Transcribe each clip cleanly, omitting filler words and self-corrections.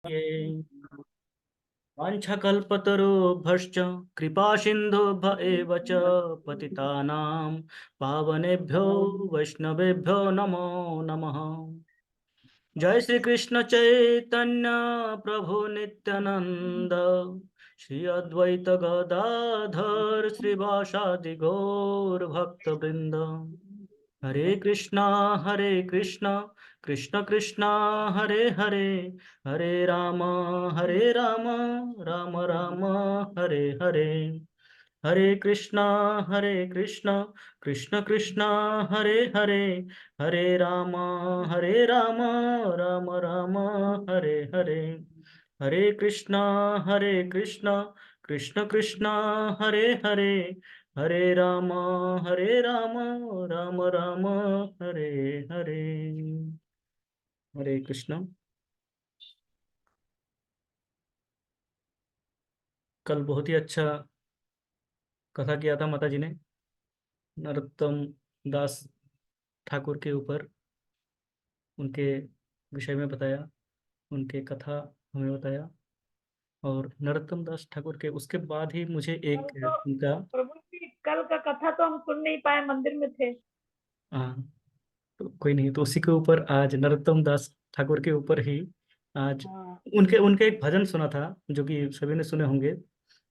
ये वाञ्छकल्पतरुभ्यश्च कृपासिन्धुभ्य एव च पतितानां पावनेभ्यो वैष्णवेभ्यो नमो नमः। जय श्री कृष्ण चैतन्य प्रभु नित्यानंद, श्री अद्वैत गदाधर श्रीवासादि गौर भक्त वृंद। हरे कृष्णा कृष्ण कृष्णा हरे हरे, हरे राम राम राम हरे हरे। हरे कृष्णा कृष्ण कृष्णा हरे हरे, हरे राम राम राम हरे हरे। हरे कृष्णा कृष्ण कृष्णा हरे हरे, हरे राम राम राम हरे हरे। हरे कृष्णा। कल बहुत ही अच्छा कथा किया था माता जी ने, नरोत्तम दास ठाकुर के ऊपर, उनके विषय में बताया, उनके कथा हमें बताया। और नरोत्तम दास ठाकुर के उसके बाद ही मुझे कल एक तो उनका, प्रभु जी, कल का कथा तो हम सुन नहीं पाए, मंदिर में थे। हाँ, तो कोई नहीं, तो उसी के ऊपर आज नरोत्तम दास ठाकुर के ऊपर ही आज हाँ। उनके उनके एक भजन सुना था, जो कि सभी ने सुने होंगे।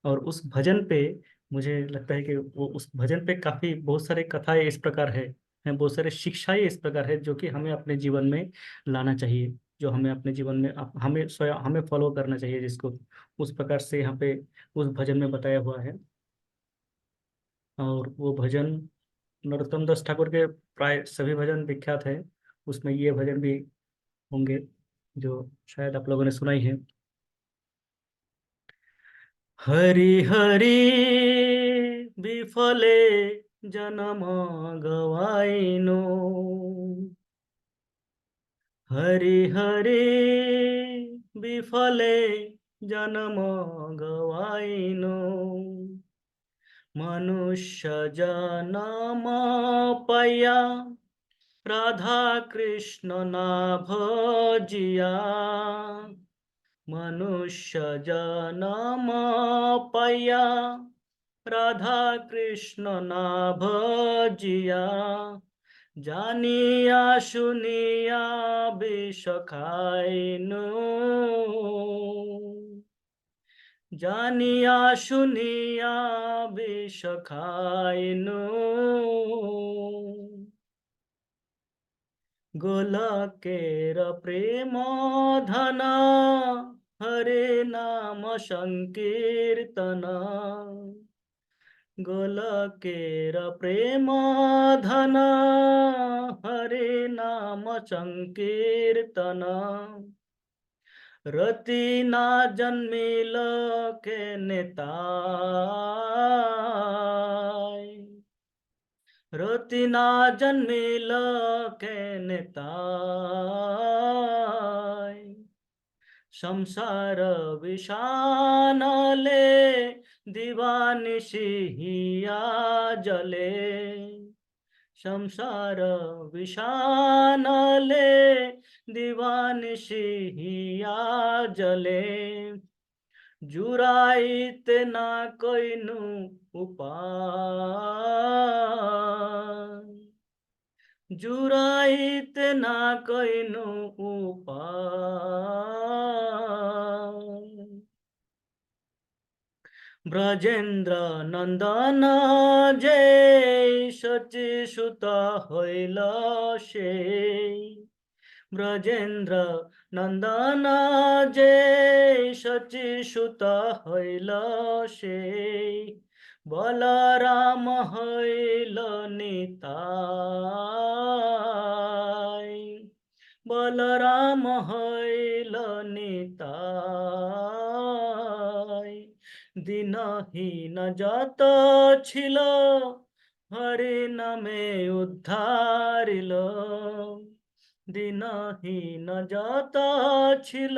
और उस भजन पे मुझे लगता है कि वो उस भजन पे काफी बहुत सारे कथाएं इस प्रकार है बहुत सारे शिक्षाएं इस प्रकार है जो कि हमें अपने जीवन में लाना चाहिए, जो हमें अपने जीवन में हमें स्वयं हमें फॉलो करना चाहिए, जिसको उस प्रकार से यहाँ पे उस भजन में बताया हुआ है। और वो भजन नरोत्तम दास ठाकुर के प्राय सभी भजन विख्यात है, उसमें ये भजन भी होंगे जो शायद आप लोगों ने सुना ही है। हरि हरि विफले जन्म गवाइनो, हरि हरि विफले जन्म गवाइनो, मनुष्य जन्म पाया राधा कृष्ण ना भजिया, मनुष्य जन्म पाया राधा कृष्ण ना भजिया, जानिया सुनिया विष खाइनु, जानिया सुनिया विष खाइनु, गोलकेर प्रेम धन हरे नाम संकीर्तन, गोलकेर प्रेम धन हरे नाम संकीर्तन, रति ना जन्मिल के नेताय, रति ना जन्मिल के नेताय, संसार विषानले दीवानिशि हिया जले, संसार विषानले दीवानिशि हिया जले, जुराइत ना कोइनु उपाय, जुराइत ना कोइनु उपाय। ब्रजेंद्र नंदन जय सची सुत हईल से, ब्रजेंद्र नंदन जय सची सुत हईल से, बलराम हईल निताय, बलराम हईल निताय, दिनहीन যত ছিল হরি নামে উদ্ধারিল, দিনহীন যত ছিল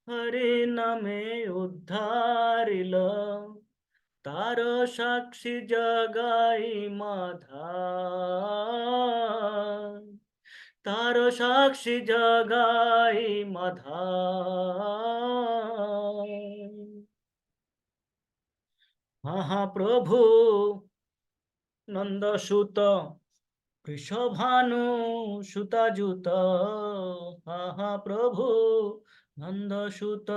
হরি নামে উদ্ধারিল, তার সাক্ষী জগাই মাধা, तार साक्षी जगाई माधाय। हाँ हाँ प्रभु नंद सुत वृषभानु सुताजुत। हाँ हाँ प्रभु नंद सुत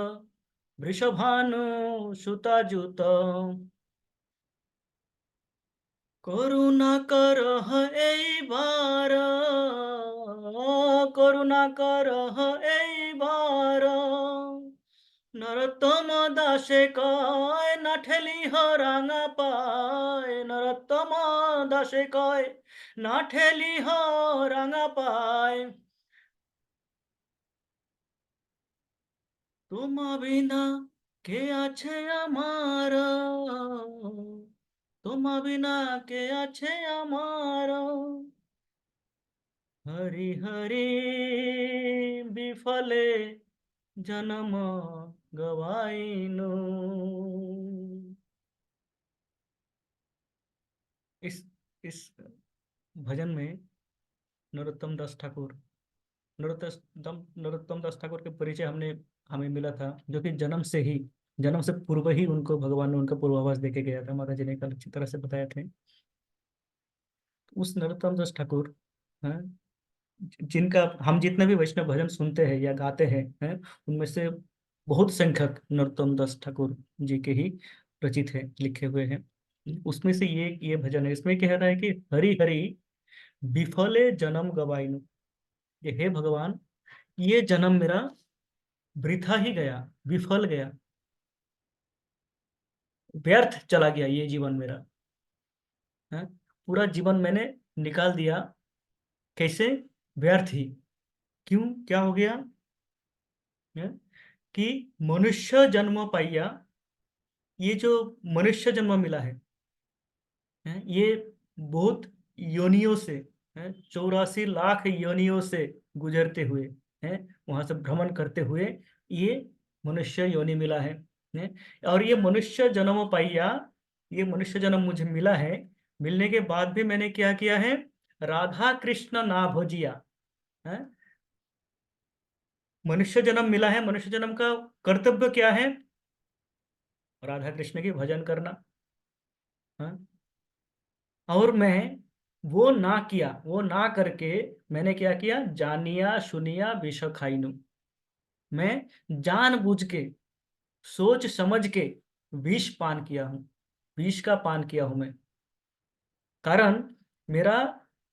वृषभानु सुताजुत। করুণা করহ এইবার, করুণা করহ এইবার। নরোত্তম দাসে কয় না ঠেলিহ রাঙা পায়, নরোত্তম দাসে কয় না ঠেলিহ রাঙা পায়। তোমা বিনা কে আছে আমার, তোমা বিনা কে আছে আমার। हरि हरि विफले जन्म गवाइनु। इस इस भजन में नरोत्तम दास ठाकुर, नरोत्तम दास ठाकुर के परिचय हमें मिला था, जो कि जन्म से पूर्व ही उनको भगवान ने उनका पूर्वाभास देके गया था। माता जी ने कल अच्छी तरह से बताया थे। उस नरोत्तम दास ठाकुर, हाँ, जिनका हम जितने भी वैष्णव भजन सुनते हैं या गाते हैं, उनमें से बहुत संख्यक नरोत्तम दास ठाकुर जी के ही रचित है, लिखे हुए हैं। उसमें से ये भजन है। इसमें कह रहा है कि हरि हरि विफले जन्म गवाइनु। ये हे भगवान, ये जन्म मेरा वृथा ही गया, विफल गया, व्यर्थ चला गया ये जीवन मेरा, है। पूरा जीवन मैंने निकाल दिया, कैसे? व्यर्थ ही। क्यों? क्या हो गया? है कि मनुष्य जन्म पाइया, ये जो मनुष्य जन्म मिला है, ये बहुत योनियों से, है, 84 लाख योनियों से गुजरते हुए, है, वहां से भ्रमण करते हुए ये मनुष्य योनि मिला है। और ये मनुष्य जन्म पाइया, ये मनुष्य जन्म मुझे मिला है। मिलने के बाद भी मैंने क्या किया है? राधा कृष्ण ना भजिया, है। मनुष्य जन्म मिला है, मनुष्य जन्म का कर्तव्य क्या है? राधा कृष्ण की भजन करना, है। और मैं वो ना किया, वो ना करके मैंने क्या किया? जानिया सुनिया विष खाइनु। मैं जानबूझ के, सोच समझ के विष पान किया हूं, विष का पान किया हूं मैं। कारण मेरा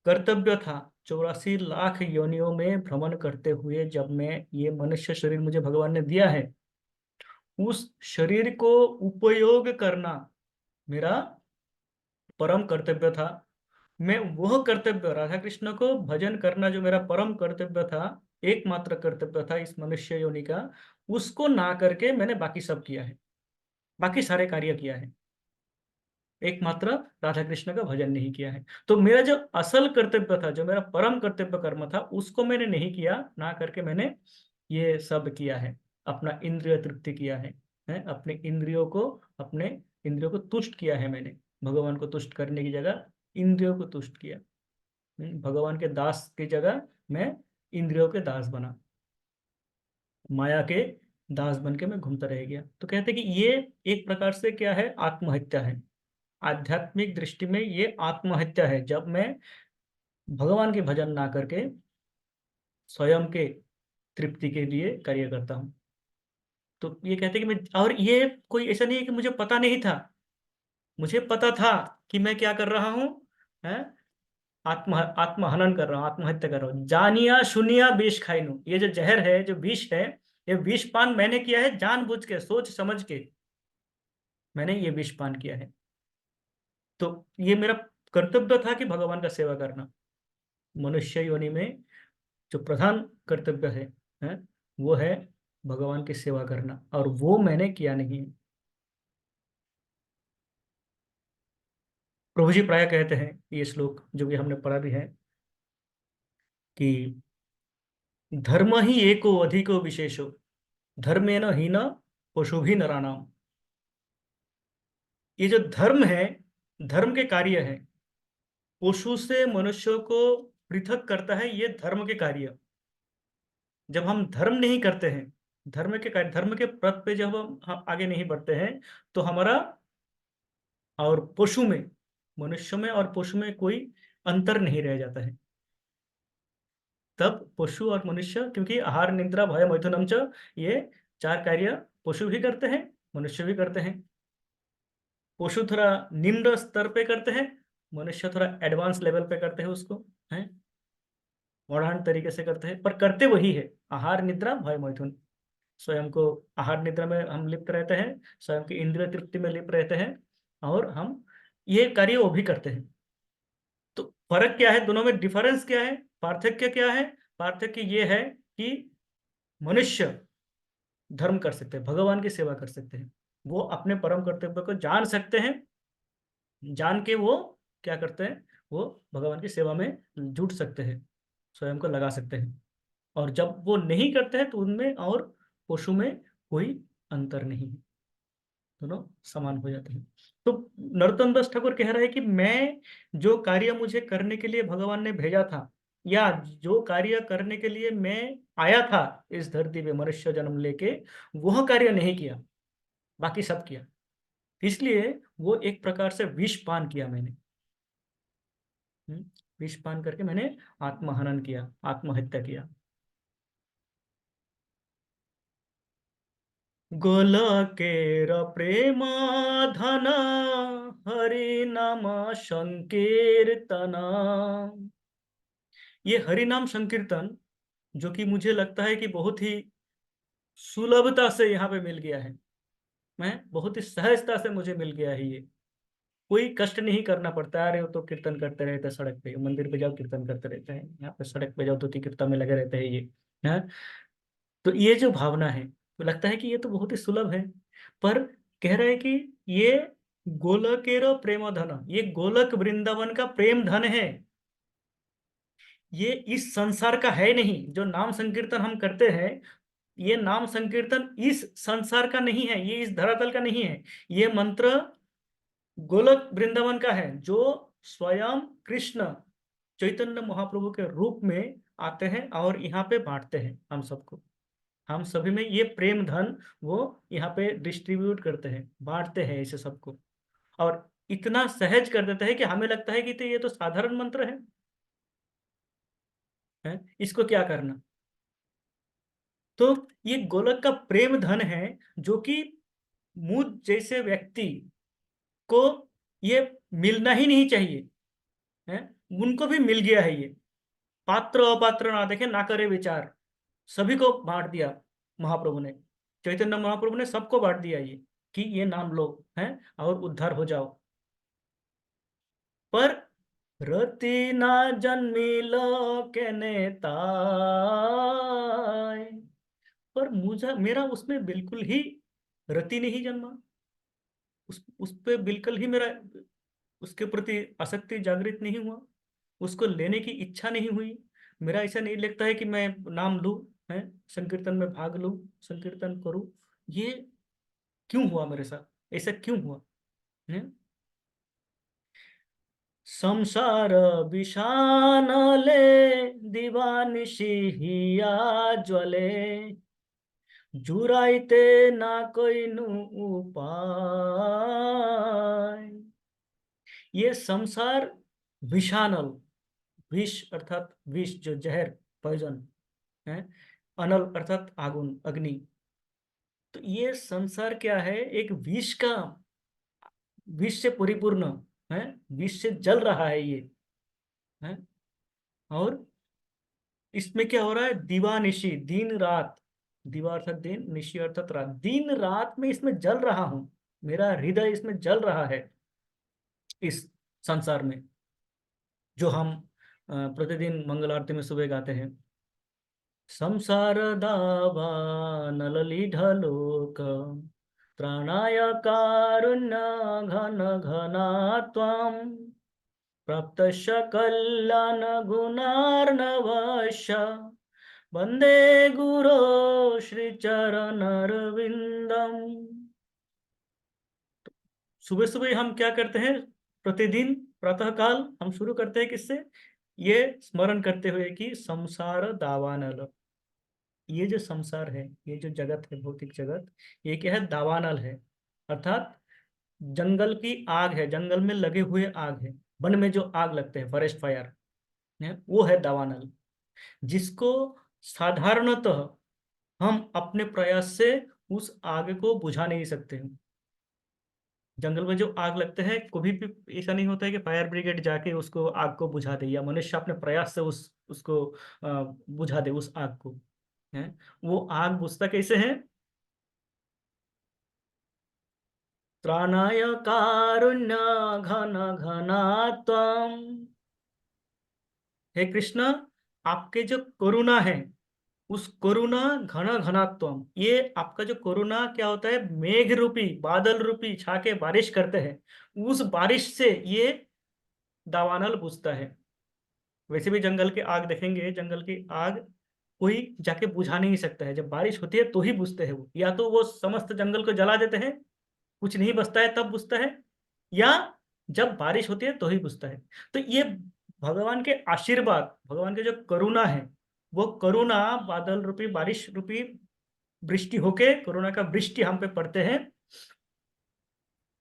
कर्तव्य था 84 लाख योनियों में भ्रमण करते हुए, जब मैं ये मनुष्य शरीर मुझे भगवान ने दिया है, उस शरीर को उपयोग करना मेरा परम कर्तव्य था। मैं वह कर्तव्य, राधा कृष्ण को भजन करना जो मेरा परम कर्तव्य था, एकमात्र कर्तव्य था इस मनुष्य योनि का, उसको ना करके मैंने बाकी सब किया है, बाकी सारे कार्य किया है, एकमात्र राधा कृष्ण का भजन नहीं किया है। तो मेरा जो असल कर्तव्य था, जो मेरा परम कर्तव्य कर्म था, उसको मैंने नहीं किया, ना करके मैंने ये सब किया है। अपना इंद्रिय तृप्ति किया है, अपने इंद्रियों को तुष्ट किया है मैंने। भगवान को तुष्ट करने की जगह इंद्रियों को तुष्ट किया। भगवान के दास की जगह मैं इंद्रियों के दास बना, माया के दास बन के मैं घूमता रह गया। तो कहते कि ये एक प्रकार से क्या है? आत्महत्या है। आध्यात्मिक दृष्टि में ये आत्महत्या है, जब मैं भगवान के भजन ना करके स्वयं के तृप्ति के लिए कार्य करता हूँ। तो ये कहते कि मैं, और ये कोई ऐसा नहीं है कि मुझे पता नहीं था, मुझे पता था कि मैं क्या कर रहा हूँ, है, आत्महनन कर रहा हूँ, आत्महत्या कर रहा हूँ। जानिया सुनिया विष खाइनु, ये जो जहर है, जो विष है, ये विष पान मैंने किया है जानबूझ के, सोच समझ के मैंने ये विष पान किया है। तो ये मेरा कर्तव्य था कि भगवान का सेवा करना। मनुष्य योनि में जो प्रधान कर्तव्य है, वो है भगवान की सेवा करना, और वो मैंने किया नहीं है। प्रभु जी प्राय कहते हैं, ये श्लोक जो कि हमने पढ़ा भी है, कि धर्म ही एको अधिको विशेषो धर्मेण हीन पशु भी नराणाम। ये जो धर्म है, धर्म के कार्य है, पशु से मनुष्यों को पृथक करता है ये धर्म के कार्य। जब हम धर्म नहीं करते हैं, धर्म के कार्य, धर्म के पथ पे जब हम आगे नहीं बढ़ते हैं, तो हमारा और पशु में, मनुष्य में और पशु में कोई अंतर नहीं रह जाता है। तब पशु और मनुष्य, क्योंकि आहार निद्रा भय मैथुनम च, ये चार कार्य पशु भी करते हैं, मनुष्य भी करते हैं। पशु थोड़ा निम्न स्तर पे करते हैं, मनुष्य थोड़ा एडवांस लेवल पे करते हैं उसको, है मॉडर्न तरीके से करते हैं, पर करते वही है, आहार निद्रा भय मैथुन। स्वयं को आहार निद्रा में हम लिप्त रहते हैं, स्वयं की इंद्रिय तृप्ति में लिप्त रहते हैं, और हम ये कार्य वो भी करते हैं। तो फर्क क्या है दोनों में, डिफरेंस क्या है, पार्थक्य क्या है? पार्थक्य ये है कि मनुष्य धर्म कर सकते हैं, भगवान की सेवा कर सकते हैं, वो अपने परम कर्तव्य को जान सकते हैं, जान के वो क्या करते हैं, वो भगवान की सेवा में जुट सकते हैं, स्वयं को लगा सकते हैं। और जब वो नहीं करते हैं तो उनमें और पशु में कोई अंतर नहीं है, दोनों समान हो जाते हैं। तो नरोत्तम दास ठाकुर कह रहे हैं कि मैं जो कार्य मुझे करने के लिए भगवान ने भेजा था, या जो कार्य करने के लिए मैं आया था इस धरती पे मनुष्य जन्म लेके, वह कार्य नहीं किया, बाकी सब किया। इसलिए वो एक प्रकार से विष पान किया मैंने। विष पान करके मैंने आत्महनन किया, आत्महत्या किया। गोलकेर प्रेम धन हरि नाम संकीर्तन। ये हरि नाम संकीर्तन, जो कि मुझे लगता है कि बहुत ही सुलभता से यहाँ पे मिल गया है, मैं बहुत ही सहजता से मुझे मिल गया है ये, कोई कष्ट नहीं करना पड़ता। अरे वो तो कीर्तन करते रहते हैं सड़क पे, मंदिर पे जाओ कीर्तन करते रहते हैं, यहाँ पे सड़क पे जाओ तो कीर्तन में लगे रहते हैं ये, है। तो ये जो भावना है, तो लगता है कि ये तो बहुत ही सुलभ है, पर कह रहे हैं कि ये गोलकेरो प्रेम धन, ये गोलक वृंदावन का प्रेम धन है, ये इस संसार का है नहीं। जो नाम संकीर्तन हम करते हैं, ये नाम संकीर्तन इस संसार का नहीं है, ये इस धरातल का नहीं है। ये मंत्र गोलक वृंदावन का है, जो स्वयं कृष्ण चैतन्य महाप्रभु के रूप में आते हैं और यहाँ पे बांटते हैं हम सबको, हम सभी में ये प्रेम धन वो यहाँ पे डिस्ट्रीब्यूट करते हैं, बांटते हैं इसे सबको, और इतना सहज कर देते हैं कि हमें लगता है कि तो ये तो साधारण मंत्र है, इसको क्या करना। तो ये गोलक का प्रेम धन है, जो कि मुझ जैसे व्यक्ति को ये मिलना ही नहीं चाहिए, है, उनको भी मिल गया है ये। पात्र अपात्र ना देखे, ना करे विचार, सभी को बांट दिया महाप्रभु ने, चैतन्य महाप्रभु ने सबको बांट दिया ये, कि ये नाम लो, है, और उद्धार हो जाओ। पर रति ना जन्मिल केने ताय, पर मुझे मेरा उसमें बिल्कुल ही रति नहीं जन्मा, उस पे बिल्कुल ही मेरा उसके प्रति आसक्ति जागृत नहीं हुआ, उसको लेने की इच्छा नहीं हुई। मेरा ऐसा नहीं लगता है कि मैं नाम लूं, है, संकीर्तन में भाग लूं, संकीर्तन करूं। ये क्यों हुआ मेरे साथ, ऐसा क्यों हुआ है? संसार विषानले दिवानिशी हिया ज्वले, जुराइते ना कोई नु उपाय। ये संसार विषानल, विष अर्थात विष जो जहर, पॉइजन है, अनल अर्थात आगुन अग्नि। तो ये संसार क्या है, एक विष का, विष से परिपूर्ण है, विष से जल रहा है ये, है। और इसमें क्या हो रहा है, दिवानिशी, दिन रात, दिवा अर्थात दिन, निशी अर्थात रात, दिन रात में इसमें जल रहा हूं, मेरा हृदय इसमें जल रहा है, इस संसार में, जो हम प्रतिदिन मंगल आरती में सुबह गाते हैं। संसार दावा नलली ढलोक, त्राणाय कारुण्य घन घना त्वां, प्राप्तस्य कल्याण गुणार्णवस्य, वंदे गुरो श्री चरणरविंदम। सुबह सुबह हम क्या करते हैं, प्रतिदिन प्रातः काल हम शुरू करते हैं किससे, ये स्मरण करते हुए कि संसार दावानल, ये जो संसार है, ये जो जगत है, भौतिक जगत, ये क्या है? दावानल है। अर्थात जंगल की आग है, जंगल में लगे हुए आग है, वन में जो आग लगते हैं, फॉरेस्ट फायर है, वो है दावानल, जिसको साधारणतः हम अपने प्रयास से उस आग को बुझा नहीं सकते हैं। जंगल में जो आग लगते हैं, कभी भी ऐसा नहीं होता है कि फायर ब्रिगेड जाके उसको आग को बुझा दे, या मनुष्य अपने प्रयास से उसको बुझा दे उस आग को, है। वो आग बुझता कैसे है? त्राणाय कारुण्य घन घनात्वम। हे कृष्ण, आपके जो करुणा है, उस करुणा घन घनात्वम, ये आपका जो करुणा क्या होता है? मेघ रूपी, बादल रूपी छाके बारिश करते हैं, उस बारिश से ये दावानल बुझता है। वैसे भी जंगल के आग देखेंगे, जंगल की आग कोई जाके बुझा नहीं सकता है, जब बारिश होती है तो ही बुझते हैं वो, या तो वो समस्त जंगल को जला देते हैं, कुछ नहीं बचता है तब बुझता है, या जब बारिश होती है तो ही बुझता है। तो ये भगवान के आशीर्वाद, भगवान के जो करुणा है, वो करुणा बादल रूपी, बारिश रूपी वृष्टि होके, करुणा का वृष्टि हम पे पड़ते हैं,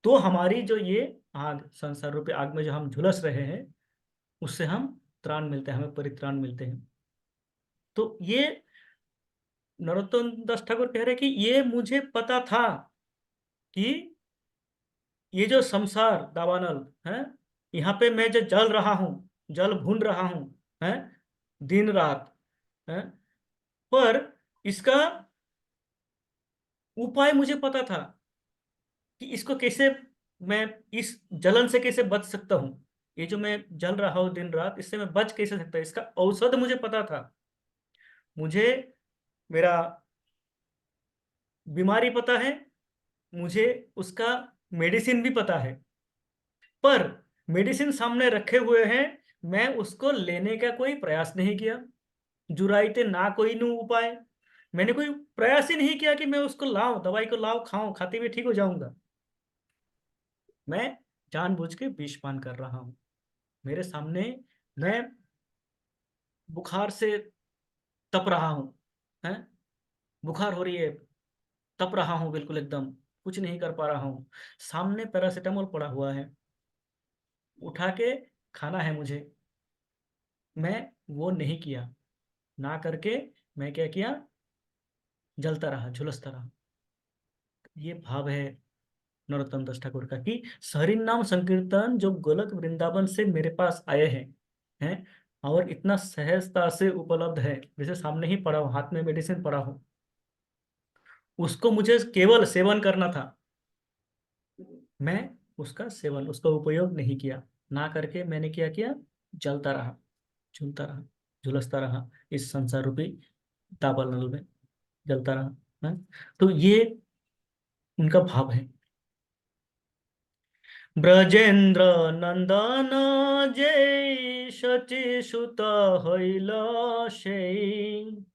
तो हमारी जो ये आग, संसार रूपी आग में जो हम झुलस रहे हैं, उससे हम त्राण मिलते हैं, हमें परित्राण मिलते हैं। तो ये नरोत्तम दास ठाकुर कह रहे हैं कि ये मुझे पता था कि ये जो संसार दावानल है, यहाँ पे मैं जो जल रहा हूँ, जल भून रहा हूँ, है, दिन रात, है, पर इसका उपाय मुझे पता था कि इसको कैसे, मैं इस जलन से कैसे बच सकता हूँ। ये जो मैं जल रहा हूँ दिन रात, इससे मैं बच कैसे सकता हूँ, इसका औषध मुझे पता था। मुझे मेरा बीमारी पता है, मुझे उसका मेडिसिन भी पता है, पर मेडिसिन सामने रखे हुए हैं, मैं उसको लेने का कोई प्रयास नहीं किया। जुराइते ना कोई नु उपाय, मैंने कोई प्रयास ही नहीं किया कि मैं उसको लाऊं, दवाई को लाऊं, खाऊं, खाते हुए ठीक हो जाऊंगा। मैं जानबूझ के विष पान कर रहा हूं। मेरे सामने मैं बुखार से तप रहा हूं, है, बुखार हो रही है, तप रहा हूं बिल्कुल एकदम, कुछ नहीं कर पा रहा हूं। सामने पैरासीटामोल पड़ा हुआ है, उठा के खाना है मुझे, मैं वो नहीं किया। ना करके मैं क्या किया? जलता रहा, झुलसता रहा। ये भाव है नरोत्तम दास ठाकुर का कि हरि नाम संकीर्तन जो गोलक वृंदावन से मेरे पास आए हैं और इतना सहजता से उपलब्ध है, जैसे सामने ही पड़ा हो, हाथ में मेडिसिन पड़ा हो, उसको मुझे केवल सेवन करना था। मैं उसका सेवन, उसका उपयोग नहीं किया। ना करके मैंने क्या किया? जलता रहा, झूलता रहा, झुलसता रहा इस संसार रूपी दावानल नल में, जलता रहा, है? तो ये उनका भाव है। ब्रजेंद्र नंदन जय शची सुत हईल সেই,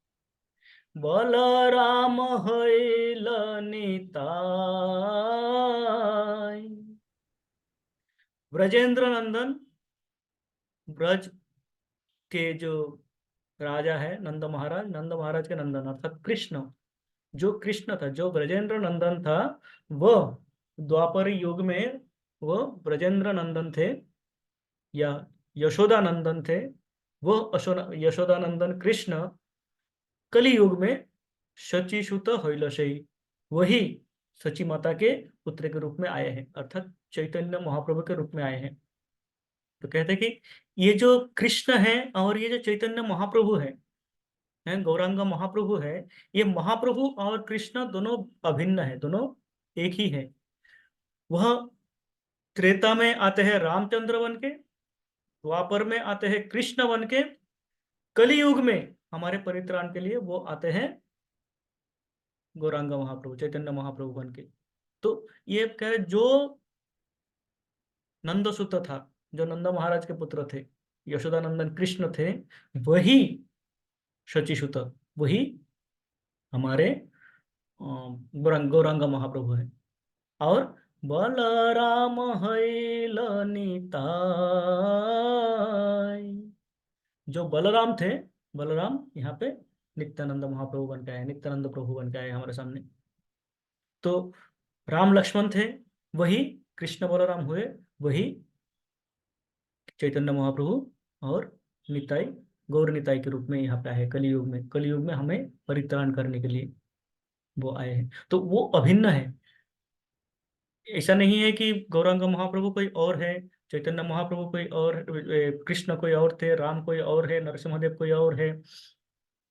बलराम हईल निताय। ब्रजेंद्र नंदन, ब्रज के जो राजा है, नंद महाराज, नंद महाराज के नंदन अर्थात कृष्ण, जो कृष्ण था, जो ब्रजेंद्र नंदन था, वह द्वापर युग में वो ब्रजेंद्र नंदन थे, या यशोदा नंदन थे। वह यशोदा नंदन कृष्ण कली युग में शचीसुत हैलशयी, वही सची माता के पुत्र के रूप में आए हैं, अर्थात चैतन्य महाप्रभु के रूप में आए हैं। तो कहते हैं कि ये जो कृष्ण है और ये जो चैतन्य महाप्रभु है, गौरांग महाप्रभु है, ये महाप्रभु और कृष्ण दोनों अभिन्न है, दोनों एक ही है। वह त्रेता में आते हैं रामचंद्र बन के, द्वापर में आते हैं कृष्ण बन के, कलियुग में हमारे परित्राण के लिए वो आते हैं गौरांग महाप्रभु, चैतन्य महाप्रभु बन के। तो ये कह रहे जो नंदसुत था, जो नंद महाराज के पुत्र थे, यशोदानंदन कृष्ण थे, वही शचीसुत, वही हमारे गौरांग महाप्रभु है। और बलराम हैल निताय, जो बलराम थे, बलराम यहाँ पे नित्यानंद महाप्रभु बन के आए, नित्यानंद प्रभु बन के आए हमारे सामने। तो राम लक्ष्मण थे, वही कृष्ण बलराम हुए, वही चैतन्य महाप्रभु और निताई, गौर निताई के रूप में यहाँ पे आए कलयुग में। कलयुग में हमें परित्राण करने के लिए वो आए हैं, तो वो अभिन्न है। ऐसा नहीं है कि गौरांग महाप्रभु कोई और है, चैतन्य महाप्रभु कोई और, कृष्ण कोई और थे, राम कोई और है, नरसिंहदेव कोई और है,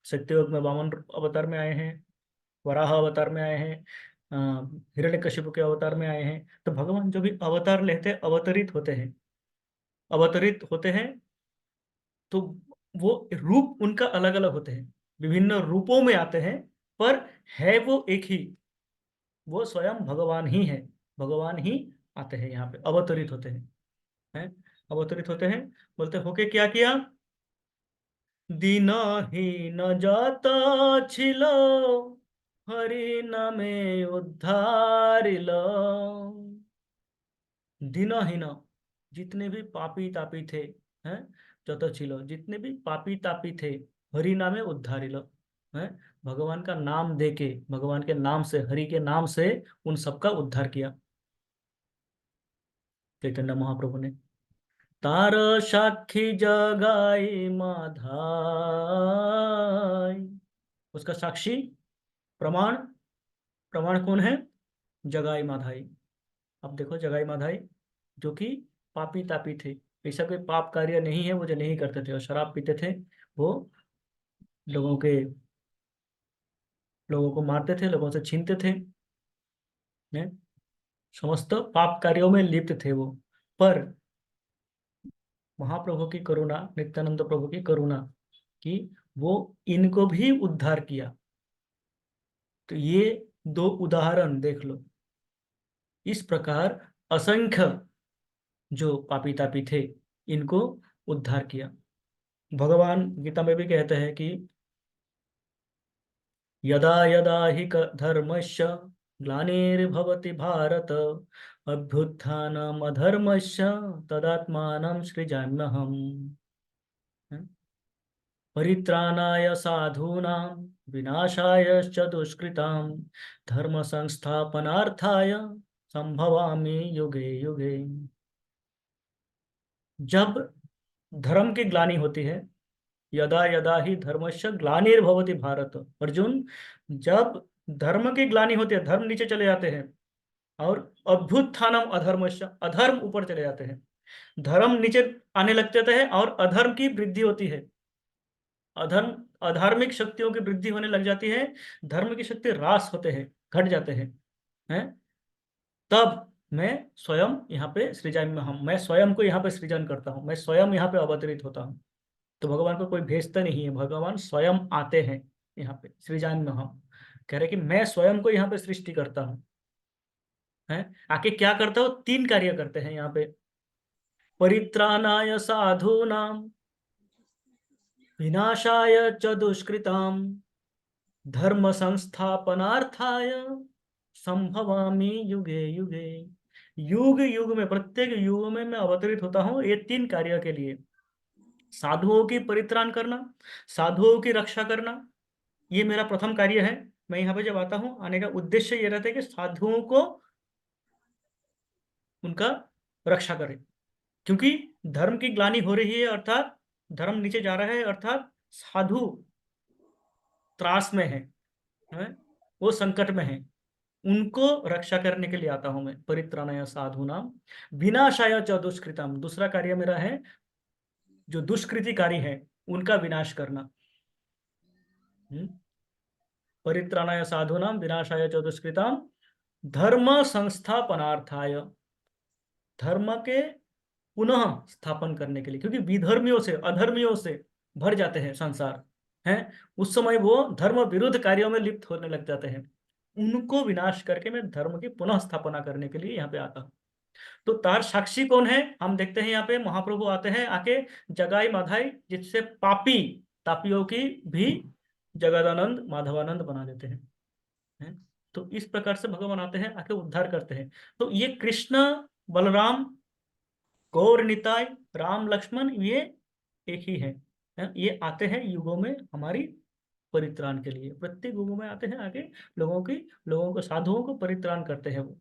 सत्ययुग में वामन अवतार में आए हैं, वराह अवतार में आए हैं, हिरण्यकशिपु के अवतार में आए हैं। तो भगवान जो भी अवतार लेते हैं, अवतरित होते हैं, अवतरित होते हैं, तो वो रूप उनका अलग अलग होते हैं, विभिन्न रूपों में आते हैं, पर है वो एक ही, वो स्वयं भगवान ही है, भगवान ही आते हैं यहाँ पे, अवतरित होते हैं, अवतरित होते हैं। बोलते होके क्या किया, दीनहीन जात छिल, हरि नामे उद्धारिल। दीनहीन, जितने भी पापी तापी थे, हैं, যত ছিল, जितने भी पापी तापी थे, हरि नामे उद्धारिल, हैं, भगवान का नाम देके, भगवान के नाम से, हरि के नाम से उन सबका उद्धार किया चैतन्य महाप्रभु ने। तार साक्षी जगाई माधाई, उसका साक्षी, प्रमाण, प्रमाण कौन है, जगाई माधाई। अब देखो जगाई माधाई, जो कि पापी तापी थे, ऐसा कोई पाप कार्य नहीं है वो जो नहीं करते थे, और शराब पीते थे, वो लोगों के, लोगों को मारते थे, लोगों से छीनते थे, हैं? समस्त पाप कार्यों में लिप्त थे वो। पर महाप्रभु की करुणा, नित्यानंद प्रभु की करुणा, कि वो इनको भी उद्धार किया। तो ये दो उदाहरण देख लो, इस प्रकार असंख्य जो पापी तापी थे, इनको उद्धार किया। भगवान गीता में भी कहते हैं कि यदा यदा हि धर्मस्य ग्लानिर्भवति भारत, अभ्युत्थानम् अधर्मस्य तदात्मानं सृजाम्यहम्। परित्राणाय साधूनां, विनाशाय च दुष्कृतां, धर्म संस्थापनार्थाय संभवामि युगे युगे। जब धर्म की ग्लानि होती है, यदा यदा ही धर्मस्य ग्लानिर्भवति भारत, अर्जुन, जब धर्म की ग्लानि होती है, धर्म नीचे चले जाते हैं, और अभ्युत्थानम अधर्मस्य, अधर्म ऊपर चले जाते हैं, धर्म नीचे आने लग जाते हैं और अधर्म की वृद्धि होती है, अधर्म, अधार्मिक शक्तियों की वृद्धि होने लग जाती है, धर्म की शक्ति ह्रास होते हैं, घट जाते हैं, तब मैं स्वयं यहाँ पे सृजन में हम, मैं स्वयं को यहाँ पे सृजन करता हूँ, मैं स्वयं यहाँ पे अवतरित होता हूँ। तो भगवान को कोई भेजता नहीं है, भगवान स्वयं आते हैं यहाँ पे सृजन में हम, कह रहे कि मैं स्वयं को यहाँ पे सृष्टि करता हूँ, है, आके क्या करता हूँ, तीन कार्य करते हैं यहाँ पे, परित्राणाय साधूनां, विनाशाय च दुष्कृतां, धर्म संस्थापनार्थाय संभवामि युगे युगे। युग युग में, प्रत्येक युग में मैं अवतरित होता हूँ ये तीन कार्य के लिए, साधुओं की परित्राण करना, साधुओं की रक्षा करना, ये मेरा प्रथम कार्य है। मैं यहाँ पे जब आता हूँ, आने का उद्देश्य ये रहता है कि साधुओं को, उनका रक्षा करें, क्योंकि धर्म की ग्लानि हो रही है, अर्थात धर्म नीचे जा रहा है, अर्थात साधु त्रास में है? वो संकट में है, उनको रक्षा करने के लिए आता हूं मैं। परित्राणाय साधूनाम, विनाशाय च दुष्कृताम, दूसरा कार्य मेरा है जो दुष्कृतिकारी है उनका विनाश करना। हम्म? परित्राणाय साधूनाम, विनाशाय च दुष्कृताम, धर्म संस्थापनार्थाय, धर्म के पुनः स्थापन करने के लिए, क्योंकि विधर्मियों से, अधर्मियों से भर जाते हैं संसार, हैं, उस समय वो धर्म विरुद्ध कार्यों में लिप्त होने लग जाते हैं, उनको विनाश करके मैं धर्म की पुनः स्थापना करने के लिए यहाँ पे आता हूँ। तो तार साक्षी कौन है, हम देखते हैं यहाँ पे महाप्रभु आते हैं, आके जगाई माधाई, जिससे पापी तापियों की भी जगदानंद माधवानंद बना देते हैं? तो इस प्रकार से भगवान आते हैं, आके उद्धार करते हैं। तो ये कृष्ण बलराम, गौर निताय, राम लक्ष्मण, ये एक ही है, ये आते हैं युगों में हमारी परित्राण के लिए, प्रत्येक युगों में आते हैं आगे, लोगों को साधुओं को परित्राण करते हैं वो।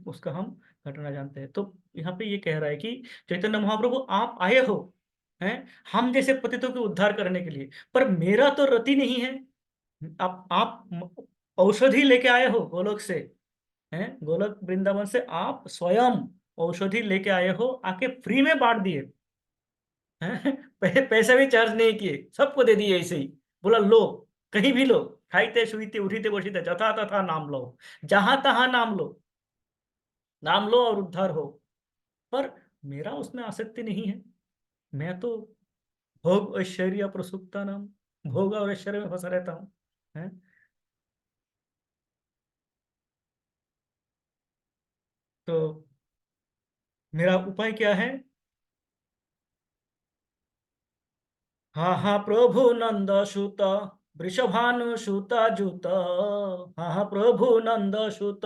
उसका हम घटना जानते हैं। तो यहाँ पे ये कह रहा है कि चैतन्य महाप्रभु आप आए हो, हैं, हम जैसे पतितों के उद्धार करने के लिए, पर मेरा तो रति नहीं है। आप औषधि लेके आए हो गोलोक से, हैं, गोलोक वृंदावन से आप स्वयं औषधि लेके आए हो, आके फ्री में बांट दिए, हैं, पैसे भी चार्ज नहीं किए, सबको दे दिए ऐसे ही। बोला लो, कहीं भी लो, खाइते सुईते उठीते बसीते जथा तथा नाम लो, जहां तहां नाम लो, नाम लो और उद्धार हो। पर मेरा उसमें आसक्ति नहीं है। मैं तो भोग ऐश्वर्य प्रसुप्ता नाम, भोग और ऐश्वर्य में फंसा रहता हूँ, हैं। तो मेरा उपाय क्या है? हाँ हाँ प्रभु नंद सुत, वृषभानु सुत जुत, हाँ हाँ प्रभु नंद सुत,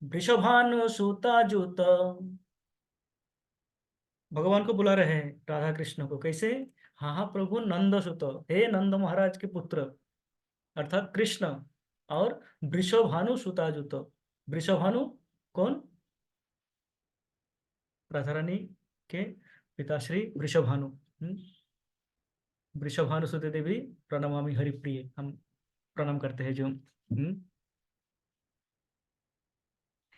वृषभानु सुत जुत। भगवान को बुला रहे हैं, राधा कृष्ण को, कैसे? हाँ हाँ प्रभु नंद सुत, हे नंद महाराज के पुत्र, अर्थात कृष्ण, और वृषभानु सुताजुत। वृषभानु कौन? राधा रानी के पिताश्री वृषभानु। वृषभानु सुते देवी प्रणमामि हरिप्रिय, हम प्रणाम करते हैं जो।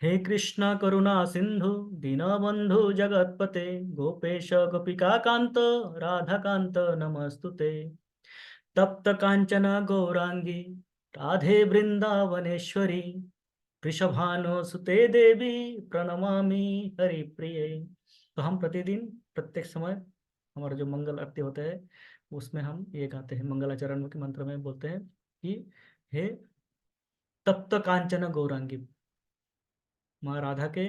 हे कृष्ण करुणा सिंधु दीनबंधु जगतपते, गोपेश गोपिका कांत राधा कांत नमस्तुते। तप्त कांचन गौरांगी राधे वृंदावनेश्वरी, वृषभानुसुते देवी प्रणमामि हरिप्रिये। तो हम प्रतिदिन प्रत्येक समय हमारा जो मंगल आरती होता है उसमें हम ये गाते हैं, मंगलाचरण के मंत्र में बोलते हैं कि हे तप्त कांचन गौरांगी, माँ राधा के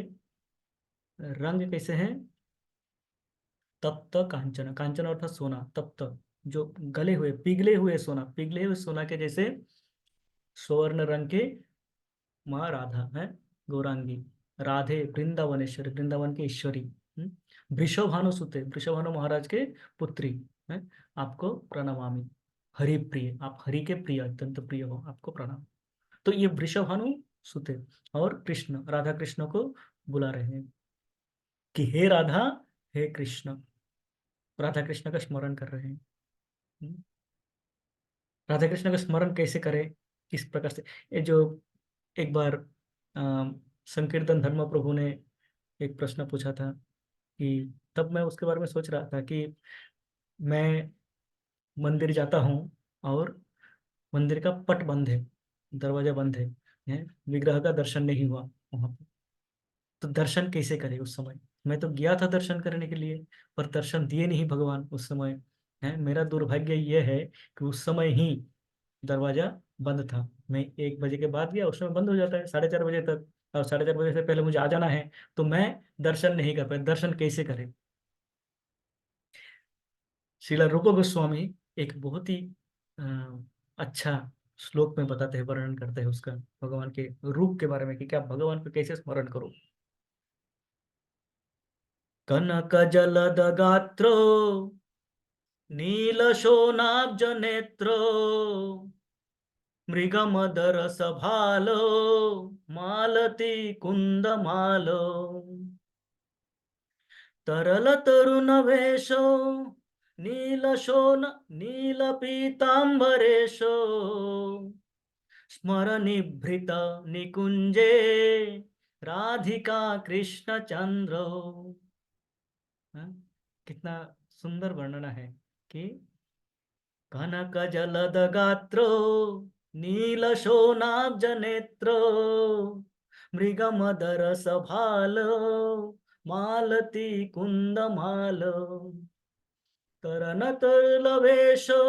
रंग कैसे हैं? तप्त कांचन, कांचन अर्थात सोना, तप्त जो गले हुए पिघले हुए सोना, पिघले हुए सोना के जैसे स्वर्ण रंग के माँ राधा है, गौरांगी, राधे वृंदावनेश्वरी, वृंदावन की ईश्वरी, वृषभानु सुते, वृषभानु महाराज के पुत्री है, आपको प्रणमामि हरि प्रिय, आप हरि के प्रिय, अत्यंत प्रिय हो, आपको प्रणाम। तो ये वृषभानु सुते और कृष्ण, राधा कृष्ण को बुला रहे हैं कि हे राधा, हे कृष्ण, राधा कृष्ण का स्मरण कर रहे हैं। हम्म, राधा कृष्ण का स्मरण कैसे करें, किस प्रकार से? ये जो एक बार संकीर्तन धर्म प्रभु ने एक प्रश्न पूछा था, कि तब मैं उसके बारे में सोच रहा था कि मैं मंदिर जाता हूँ और मंदिर का पट बंद है, दरवाजा बंद है, विग्रह का दर्शन नहीं हुआ वहां पे। तो दर्शन कैसे करे उस समय? मैं तो गया था दर्शन करने के लिए, पर दर्शन दिए नहीं भगवान उस समय, है। मेरा दुर्भाग्य यह है कि उस समय ही दरवाजा बंद था। मैं 1 बजे के बाद गया, उस समय बंद हो जाता है 4:30 बजे तक, और 4:30 बजे से पहले मुझे आ जाना है, तो मैं दर्शन नहीं कर पाया। दर्शन कैसे करें? श्रीला रूप गोस्वामी एक बहुत ही अ, अच्छा श्लोक में बताते हैं, वर्णन करते हैं उसका, भगवान के रूप के बारे में, कि क्या भगवान को कैसे स्मरण करो। कनक जलद गात्रो नील शोणाब्ज नेत्रो, मृगमदर सभालो मालती कुंद मालो, तरल तरुण वेशो नील शोण नील पीतांबरेशो, स्मरनिभृत निकुंजे राधिका कृष्ण चंद्रो। हाँ? कितना सुंदर वर्णना है कि कनक जलद गात्रो नील शोणाब्ज नेत्रो, मृगमदर सभालो मालती कुंद मालो, तरण तरलवेशो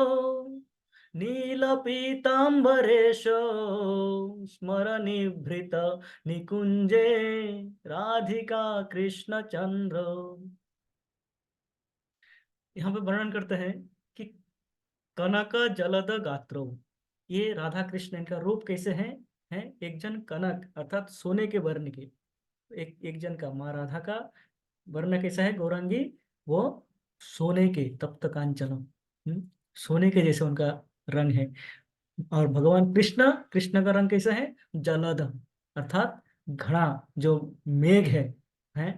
नील पीतांबरेशो, स्मरनिभृत निकुंजे राधिका कृष्ण चंद्र। यहाँ पे वर्णन करते हैं कि कनक जलद गात्रो, ये राधा कृष्ण इनका रूप कैसे है एक जन कनक अर्थात सोने के वर्ण के, एक जन का, माँ राधा का वर्ण कैसा है गौरांगी? वो सोने के, तप्त कांचन, सोने के जैसे उनका रंग है। और भगवान कृष्ण, कृष्ण का रंग कैसा है? जलद, अर्थात घना, जो मेघ है,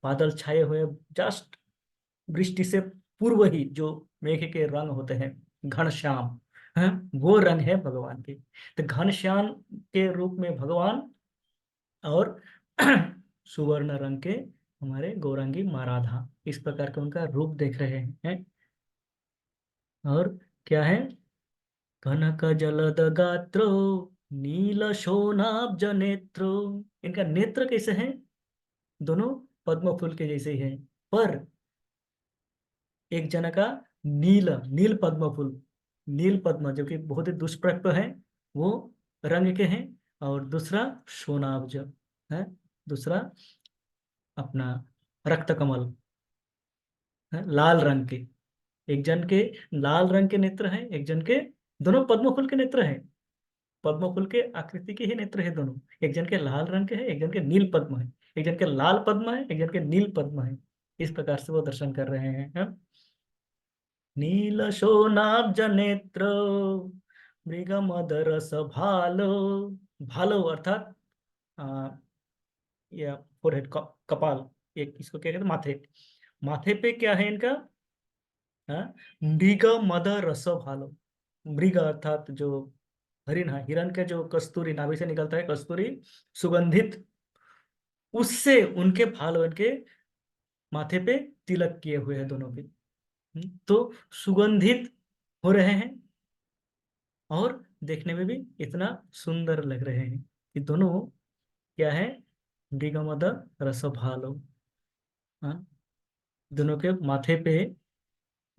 बादल छाए हुए, जस्ट वृष्टि से पूर्व ही जो मेघ के रंग होते हैं, घनश्याम, है, वो रंग है भगवान के। तो घनश्याम के रूप में भगवान, और सुवर्ण रंग के हमारे गौरांगी माँ राधा, इस प्रकार के उनका रूप देख रहे हैं। और क्या है? कनक जलद गात्रो नील शोणाब्ज नेत्रो। इनका नेत्र कैसे हैं? दोनों पद्म फूल के जैसे ही हैं, पर एक जना का नील, नील पद्म फूल, नील पद्म जो कि बहुत ही दुष्प्रभ है, वो रंग के हैं। और दूसरा शोणाब्ज है, दूसरा अपना रक्त कमल है, लाल रंग के। एक जन के लाल रंग के नेत्र हैं, एक जन के, दोनों पद्म फूल के नेत्र हैं, पद्म फूल के आकृति के ही नेत्र है दोनों। एक जन के लाल रंग के हैं, एक जन के नील पद्म है, एक जन के लाल पद्म है, एक जन के नील पद्म है। इस प्रकार से वो दर्शन कर रहे हैं हम। नील शोणाब्ज नेत्र मृग मदर भालो। भालो अर्थात आ, या फोरहेड, कपाल, एक इसको क्या कहते हैं, माथे। माथे पे क्या है इनका? हाँ, मृग मद रस भालो। मृग अर्थात जो हरिण है, हिरण के जो कस्तूरी नाभि से निकलता है, कस्तूरी सुगंधित, उससे उनके भाल, उनके माथे पे तिलक किए हुए हैं दोनों के। तो सुगंधित हो रहे हैं, और देखने में भी इतना सुंदर लग रहे हैं कि दोनों क्या है? मृगमद रस भालो। हाँ, दोनों के माथे पे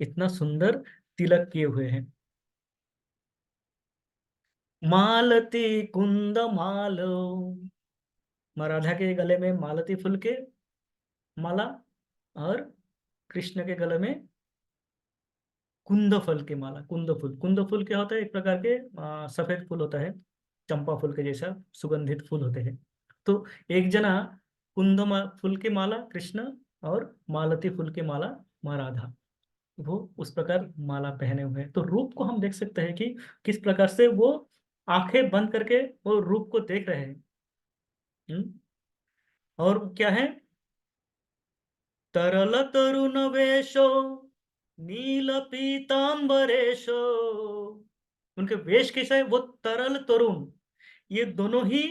इतना सुंदर तिलक किए हुए हैं। मालती कुंद मालो। राधा के गले में मालती फूल के माला, और कृष्ण के गले में कुंद फल की माला। कुंद फूल, कुंद फूल क्या होता है? एक प्रकार के सफेद फूल होता है, चंपा फूल के जैसा सुगंधित फूल होते हैं। तो एक जना फूल की माला कृष्ण, और मालती फूल की माला माँ राधा, वो उस प्रकार माला पहने हुए हैं। तो रूप को हम देख सकते हैं कि किस प्रकार से वो आंखें बंद करके वो रूप को देख रहे हैं। हम्म? और क्या है? तरल तरुण वेशो नील पीतांबरेशो। उनके वेश कैसा है? वो तरल तरुण, ये दोनों ही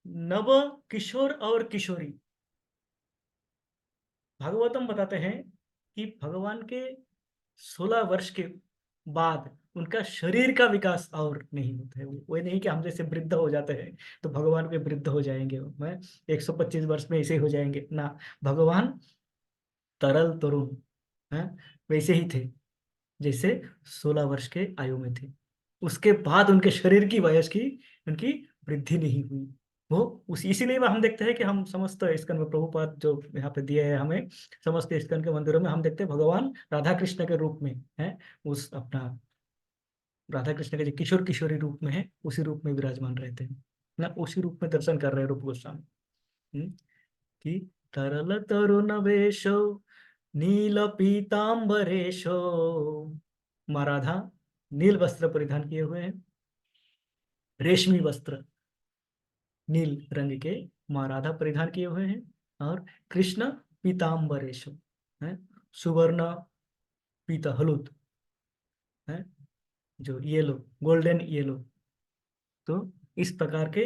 नव किशोर और किशोरी। भागवतम बताते हैं कि भगवान के 16 वर्ष के बाद उनका शरीर का विकास और नहीं होता है। वो नहीं कि हम जैसे वृद्ध हो जाते हैं तो भगवान भी वृद्ध हो जाएंगे, मैं 125 वर्ष में ऐसे ही हो जाएंगे ना। भगवान तरल तरुण हैं, वैसे ही थे जैसे 16 वर्ष के आयु में थे। उसके बाद उनके शरीर की वयस की उनकी वृद्धि नहीं हुई। वो उस इसीलिए हम देखते हैं कि हम समस्त इस्कन में, प्रभुपाद जो यहाँ पे दिए हैं हमें, समस्त इस्कन के मंदिरों में हम देखते हैं भगवान राधा कृष्ण के रूप में है, उस अपना राधा कृष्ण के जो किशोर किशोरी रूप में है, उसी रूप में विराजमान रहते हैं ना, उसी रूप में दर्शन कर रहे हैं रूप गोस्वामी। हम्म, कि तरल तरुण वेशो नील पीतांबरेशो। माँ राधा नील वस्त्र परिधान किए हुए हैं, रेशमी वस्त्र नील रंग के माँ राधा परिधान किए हुए हैं। और कृष्ण पीतांबरेशो है, सुवर्ण पीत हलुद है, जो येलो, गोल्डन येलो। तो इस प्रकार के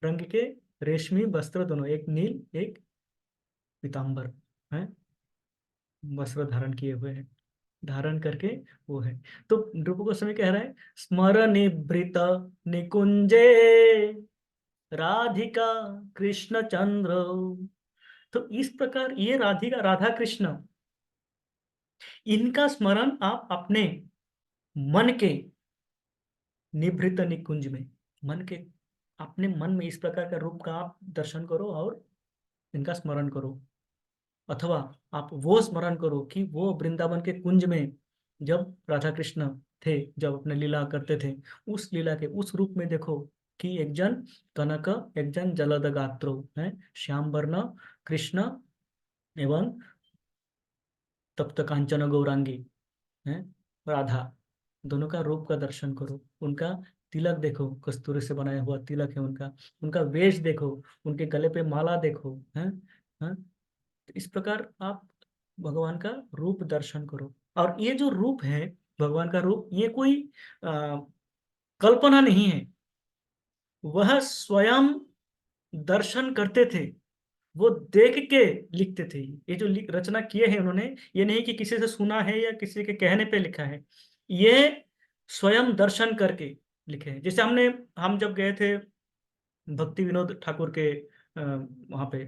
रंग के रेशमी वस्त्र दोनों, एक नील एक पीतांबर है, वस्त्र धारण किए हुए हैं, धारण करके वो है। तो रूप गोस्वामी कह रहा है, स्मर निभृत निकुंजे राधिका कृष्ण चंद्र। तो इस प्रकार ये राधिका, राधा कृष्ण, इनका स्मरण आप अपने मन के निभृत निकुंज में, मन के अपने मन में इस प्रकार का रूप का आप दर्शन करो और इनका स्मरण करो। अथवा आप वो स्मरण करो कि वो वृंदावन के कुंज में जब राधा कृष्ण थे, जब अपने लीला करते थे, उस लीला के उस रूप में देखो कि एक जन कनक, एक जन जलद गात्रो है, श्याम वर्ण कृष्ण, एवं तप्त कांचन गौरांगी है, राधा, दोनों का रूप का दर्शन करो। उनका तिलक देखो, कस्तूरी से बनाया हुआ तिलक है उनका। उनका वेश देखो, उनके गले पे माला देखो, हैं। हैं? तो इस प्रकार आप भगवान का रूप दर्शन करो। और ये जो रूप है, भगवान का रूप, ये कोई आ, कल्पना नहीं है। वह स्वयं दर्शन करते थे, वो देख के लिखते थे। ये जो रचना किए हैं उन्होंने, ये नहीं कि किसी से सुना है या किसी के कहने पे लिखा है, ये स्वयं दर्शन करके लिखे हैं। जैसे हम जब गए थे भक्ति विनोद ठाकुर के वहां पे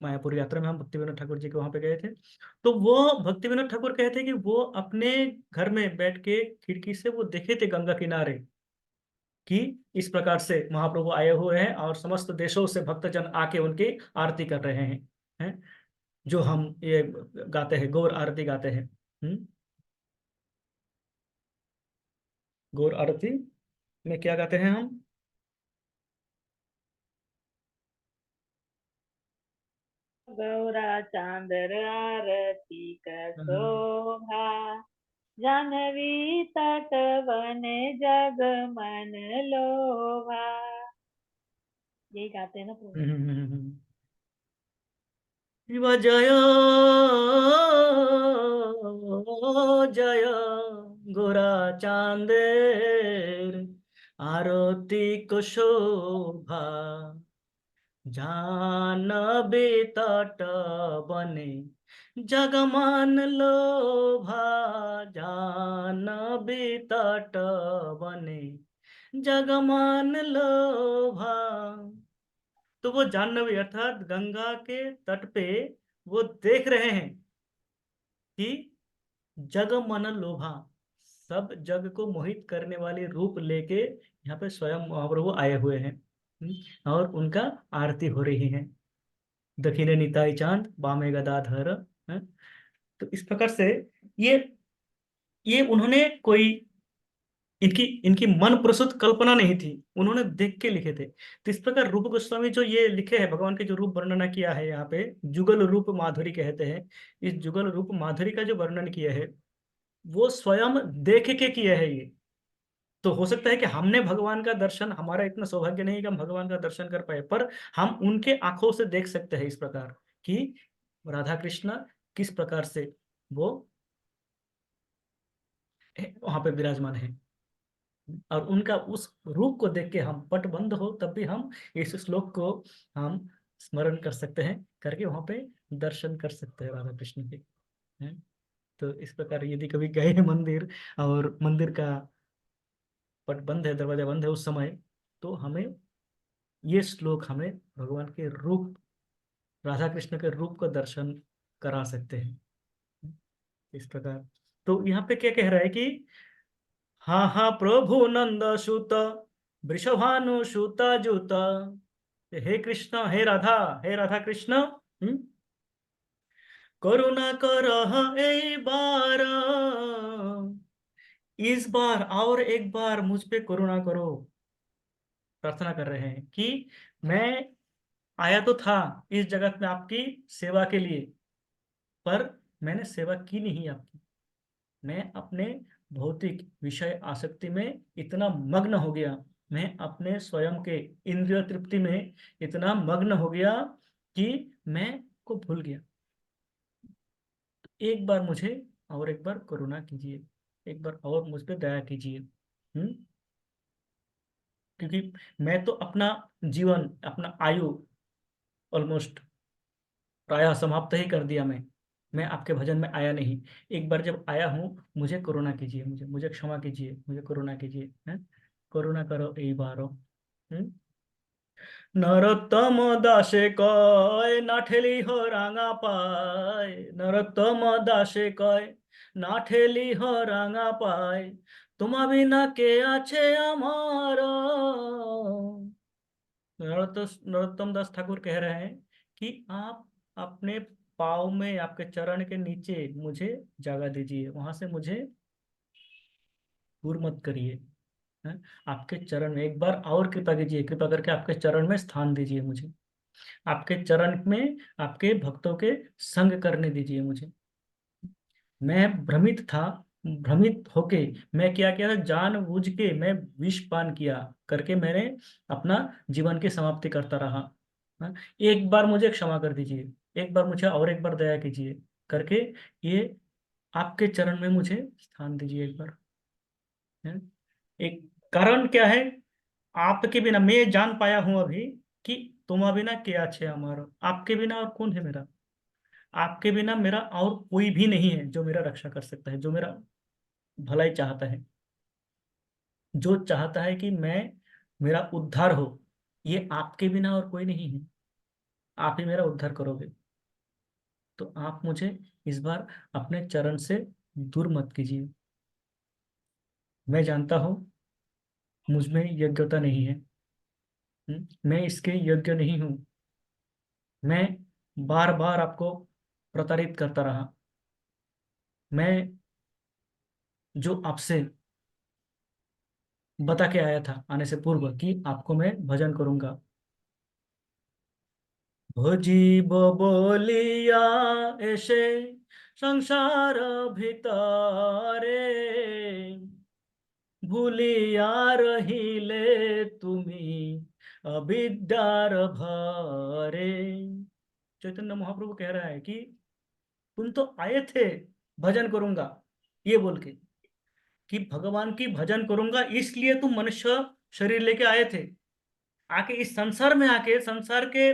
मायापुर यात्रा में, हम भक्ति विनोद ठाकुर जी के वहां पे गए थे। तो वो भक्ति विनोद ठाकुर कहते हैं कि वो अपने घर में बैठ के खिड़की से वो देखे थे गंगा किनारे, कि इस प्रकार से महाप्रभु आए हुए हैं और समस्त देशों से भक्तजन आके उनकी आरती कर रहे हैं। जो हम ये गाते हैं, गौर आरती गाते हैं। गौर आरती में क्या गाते हैं हम? गौरा चांदर आरती का हम्म, शोभा, जानवी तट वन जग मन लोभा। यही गाते हैं ना प्रभु। शिव जय जय गोरा चांदेर आरती को शोभा, जानबी तट बने जगमान लोभा, जानबी तट बने जगमान लोभा। तो वो जाह्नवी अर्थात गंगा के तट पे वो देख रहे हैं कि जग मन लोभा, सब जग को मोहित करने वाले रूप लेके यहाँ पे स्वयं महाप्रभु आए हुए हैं। और उनका आरती हो रही है। दक्षिणे निताई चांद बामे गदाधर। हैं? तो इस प्रकार से ये ये उन्होंने कोई इनकी इनकी मन प्रसूत कल्पना नहीं थी, उन्होंने देख के लिखे थे। तो इस प्रकार रूप गोस्वामी जो ये लिखे हैं, भगवान के जो रूप वर्णना किया है यहाँ पे, जुगल रूप माधुरी कहते हैं। इस जुगल रूप माधुरी का जो वर्णन किया है, वो स्वयं देख के किया है ये। तो हो सकता है कि हमने भगवान का दर्शन, हमारा इतना सौभाग्य नहीं कि हम भगवान का दर्शन कर पाए, पर हम उनके आंखों से देख सकते हैं इस प्रकार कि राधा कृष्ण किस प्रकार से वो वहां पे विराजमान है। और उनका उस रूप को देख के हम पटबंध हो, तब भी हम इस श्लोक को हम स्मरण कर सकते हैं, करके वहां पे दर्शन कर सकते हैं राधा कृष्ण के। हैं? तो इस प्रकार यदि कभी गए हैं मंदिर और मंदिर का पट बंद है, दरवाजा बंद है उस समय, तो हमें ये श्लोक हमें भगवान के रूप, राधा कृष्ण के रूप का दर्शन करा सकते हैं। इस प्रकार तो यहाँ पे क्या कह रहा है कि हाँ हाँ प्रभु नंद सुत वृषभानु सुत जुत, हे कृष्ण, हे राधा कृष्ण, करुणा कर ए बार, इस बार और एक बार मुझ पे करुणा करो। प्रार्थना कर रहे हैं कि मैं आया तो था इस जगत में आपकी सेवा के लिए, पर मैंने सेवा की नहीं आपकी। मैं अपने भौतिक विषय आसक्ति में इतना मग्न हो गया, मैं अपने स्वयं के इंद्रिय तृप्ति में इतना मग्न हो गया कि मैं को भूल गया। एक बार मुझे और एक बार करुणा कीजिए, एक बार और मुझ पे दया कीजिए। क्योंकि मैं तो अपना जीवन, अपना आयु ऑलमोस्ट प्रायः समाप्त ही कर दिया। मैं आपके भजन में आया नहीं। एक बार जब आया हूँ, मुझे करुणा कीजिए, मुझे मुझे क्षमा कीजिए, मुझे करुणा कीजिए। हैं? करुणा करो এই बारो। नरोत्तम दासे कय ना ঠেলি হ রাঙা পায়, नरोत्तम दासे कय ना ঠেলি হ রাঙা পায়, তোমা বিনা কে আছে আমার। नरोत्तम दास ठाकुर कह रहे हैं कि आप अपने पाँव में, आपके चरण के नीचे मुझे जगह दीजिए, वहां से मुझे दूर मत करिए। हैं? आपके चरण में एक बार और कृपा कीजिए, कृपा करके आपके चरण में स्थान दीजिए मुझे, आपके चरण में आपके भक्तों के संग करने दीजिए मुझे। मैं भ्रमित था, भ्रमित होके मैं क्या किया था, जानबूझ के मैं विष पान किया करके मैंने अपना जीवन की समाप्ति करता रहा। हाँ, एक बार मुझे क्षमा कर दीजिए, एक बार मुझे और एक बार दया कीजिए करके ये आपके चरण में मुझे स्थान दीजिए एक बार। हैं? एक कारण क्या है, आपके बिना मैं जान पाया हूं अभी कि तुम बिना क्या छे हमारो, आपके बिना और कौन है मेरा, आपके बिना मेरा और कोई भी नहीं है जो मेरा रक्षा कर सकता है, जो मेरा भलाई चाहता है, जो चाहता है कि मैं, मेरा उद्धार हो। ये आपके बिना और कोई नहीं है, आप ही मेरा उद्धार करोगे। तो आप मुझे इस बार अपने चरण से दूर मत कीजिए। मैं जानता हूँ मुझ में योग्यता नहीं है, मैं इसके योग्य नहीं हूँ। मैं बार बार आपको प्रताड़ित करता रहा। मैं जो आपसे बता के आया था आने से पूर्व कि आपको मैं भजन करूंगा। भजीब बोलिया ऐसे संसार भितारे, भूलिया रहिले तुम्ही अविद्यार भारे। चैतन्य महाप्रभु कह रहा है कि तुम तो आए थे भजन करूंगा ये बोल के, कि भगवान की भजन करूंगा इसलिए तुम मनुष्य शरीर लेके आए थे। आके इस संसार में आके संसार के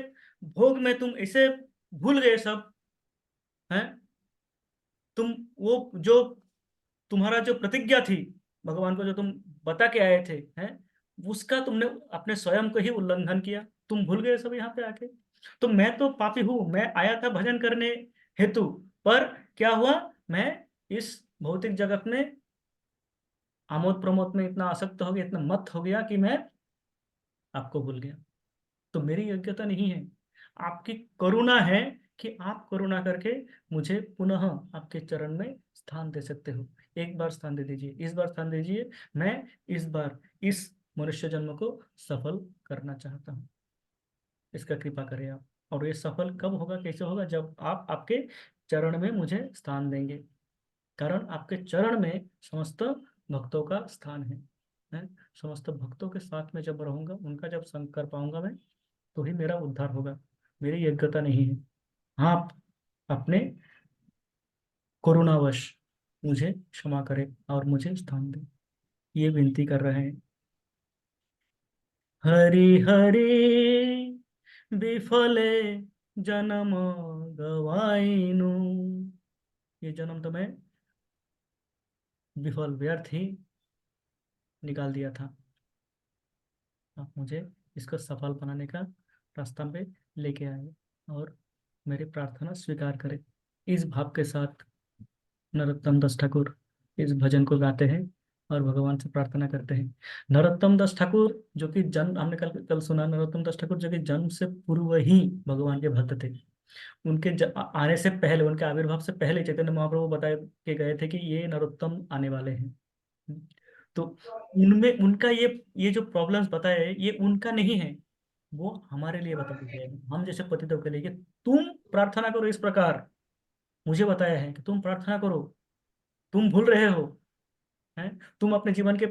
भोग में तुम ऐसे भूल गए सब हैं। तुम वो जो तुम्हारा जो प्रतिज्ञा थी भगवान को, जो तुम बता के आए थे हैं, उसका तुमने अपने स्वयं को ही उल्लंघन किया, तुम भूल गए सब यहाँ पे आके। तो मैं तो पापी हूँ, मैं आया था भजन करने हेतु, पर क्या हुआ, मैं इस भौतिक जगत में आमोद प्रमोद में इतना आसक्त हो गया, इतना मत हो गया कि मैं आपको भूल गया। तो मेरी योग्यता नहीं है, आपकी करुणा है कि आप करुणा करके मुझे पुनः आपके चरण में स्थान दे सकते हो। एक बार स्थान दे दीजिए, इस बार स्थान दे दीजिए। मैं इस बार इस मनुष्य जन्म को सफल करना चाहता हूँ, इसका कृपा करें आप। और ये सफल कब होगा, कैसे होगा, जब आप आपके चरण में मुझे स्थान देंगे। कारण आपके चरण में समस्त भक्तों का स्थान है? समस्त भक्तों के साथ में जब रहूंगा, उनका जब संग कर पाऊंगा मैं, तो ही मेरा उद्धार होगा। मेरी योग्यता नहीं है। आप अपने करुणावश मुझे क्षमा करें और मुझे स्थान दें, ये विनती कर रहे हैं। हरि हरि विफले जन्म गवाइनु, ये जन्म तो मैं विफल व्यर्थ ही निकाल दिया था। आप मुझे इसको सफल बनाने का रास्ता पे लेके आए और मेरी प्रार्थना स्वीकार करें। इस भाव के साथ नरोत्तम दास ठाकुर इस भजन को गाते हैं और भगवान से प्रार्थना करते हैं। नरोत्तम दास ठाकुर जो कि जन्म, हमने कल कल सुना, नरोत्तम दास ठाकुर जो कि जन्म से पूर्व ही भगवान के भक्त थे। उनके आने से पहले, उनके आविर्भाव से पहले चैतन्य महाप्रभु बता के गए थे कि ये नरोत्तम आने वाले हैं। तो उनमें उनका ये जो प्रॉब्लम्स बताए ये उनका नहीं है, वो हमारे लिए बता दिए हैं, हम जैसे पतितों के लिए, कि तुम प्रार्थना करो इस प्रकार। मुझे बताया है कि तुम प्रार्थना करो, तुम भूल रहे हो हैं, तुम अपने जीवन के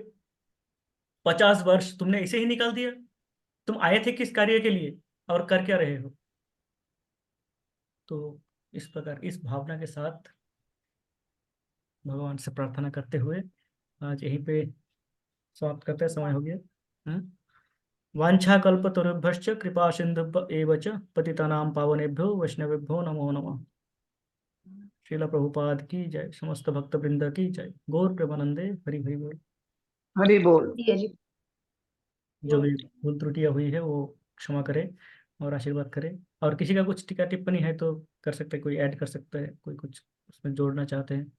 50 वर्ष तुमने ऐसे ही निकाल दिया। तुम आए थे किस कार्य के लिए और कर क्या रहे हो। तो इस प्रकार इस भावना के साथ भगवान से प्रार्थना करते हुए आज यहीं पे समाप्त करते हैं, समय हो गया। हाँ? वाञ्छाकल्पतरुभ्यश्च कृपा सिन्धुभ्य एव च पतितानां पावनेभ्यो वैष्णवेभ्यो नमो नमः। श्रील प्रभुपाद की जय, समस्त भक्त वृंद की जय, गौर प्रेमानंदे हरि हरि बोल। हरि बोल। जो भी भूल त्रुटियां हुई है वो क्षमा करें और आशीर्वाद करें। और किसी का कुछ टीका टिप्पणी है तो कर सकते हैं, कोई ऐड कर सकता है, कोई कुछ उसमें जोड़ना चाहते हैं।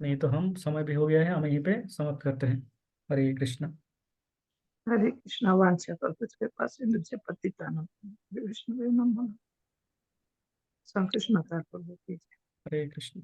नहीं तो हम, समय भी हो गया है, हम यहीं पे समाप्त करते हैं। हरे कृष्णा। हरे कृष्णा। वांछा कल्पतरुभ्यश्च कृपा सिन्धुभ्यश्च पतितानां पावनेभ्यो वैष्णवेभ्यो नमः नमः। संकृष्ण। हरे कृष्ण।